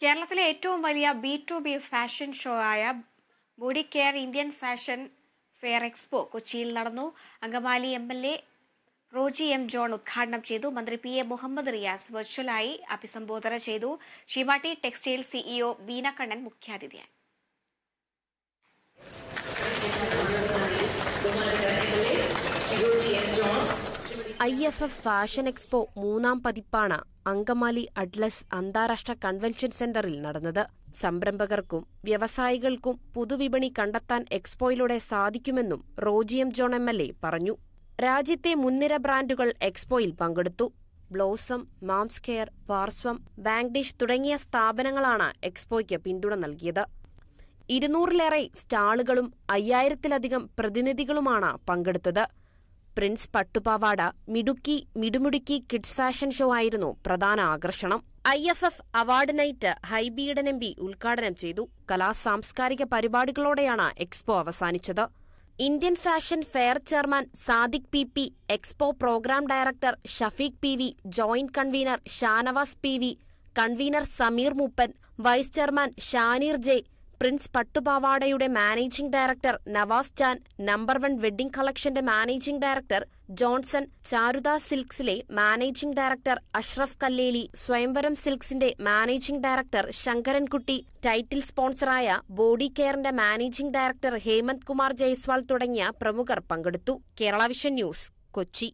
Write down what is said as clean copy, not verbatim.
കേരളത്തിലെ ഏറ്റവും വലിയ B2B ഫാഷൻ ഷോ ആയ body care Indian fashion fair expo കൊച്ചിയിൽ നടന്നു. Angamaly MLA Roji M. John ഉദ്ഘാടനം ചെയ്തു. മന്ത്രി PA മുഹമ്മദ് റിയാസ് വെർച്വലായി അഭിസംബോധന ചെയ്തു. ഷിമാട്ടി ടെക്സ്റ്റൈൽ CEO ബീന കണ്ണൻ മുഖ്യാതിഥിയായി. IFF ഫാഷൻ എക്സ്പോ മൂന്നാം പതിപ്പാണ് അങ്കമാലി അഡ്ലസ് അന്താരാഷ്ട്ര കൺവെൻഷൻ സെന്ററിൽ നടന്നത്. സംരംഭകർക്കും വ്യവസായികൾക്കും പുതുവിപണി കണ്ടെത്താൻ എക്സ്പോയിലൂടെ സാധിക്കുമെന്നും റോജി M. ജോൺ MLA പറഞ്ഞു. രാജ്യത്തെ മുൻനിര ബ്രാൻഡുകൾ എക്സ്പോയിൽ പങ്കെടുത്തു. ബ്ലോസം, മാംസ് കെയർ, പാർസ്വം, ബാങ്ക്ഡിഷ് തുടങ്ങിയ സ്ഥാപനങ്ങളാണ് എക്സ്പോയ്ക്ക് പിന്തുണ നൽകിയത്. 200-ലേറെ സ്റ്റാളുകളും 5000-ലധികം പ്രതിനിധികളുമാണ് പങ്കെടുത്തത്. Prince Pattupavada, Midumidukki kids fashion show ആയിരുന്നു പ്രധാന ആകർഷണം. IFF award night Hibi Eden MP ഉദ്ഘാടനം ചെയ്തു. സാംസ്കാരിക പരിപാടികളോടെയാണ് എക്സ്പോ അവസാനിച്ചത്. Indian fashion fair chairman Sadiq PP, expo program director Shafeeq PV, joint convener Shanavas PV, convener Sameer Mooppan, vice chairman Shaneer J, prince പട്ടുപാവാടയുടെ managing director Navas Chan, number 1 wedding കളക്ഷന്റെ മാനേജിംഗ് ഡയറക്ടർ ജോൺസൺ, ചാരുദ സിൽക്സിലെ മാനേജിംഗ് ഡയറക്ടർ അഷ്റഫ് കല്ലേലി, സ്വയംവരം സിൽക്സിന്റെ managing director Sankarankutty, title സ്പോൺസറായ ബോഡി കെയറിന്റെ managing director Hemant Kumar Jaiswal തുടങ്ങിയ പ്രമുഖർ പങ്കെടുത്തു. Kerala vision news, Kochi.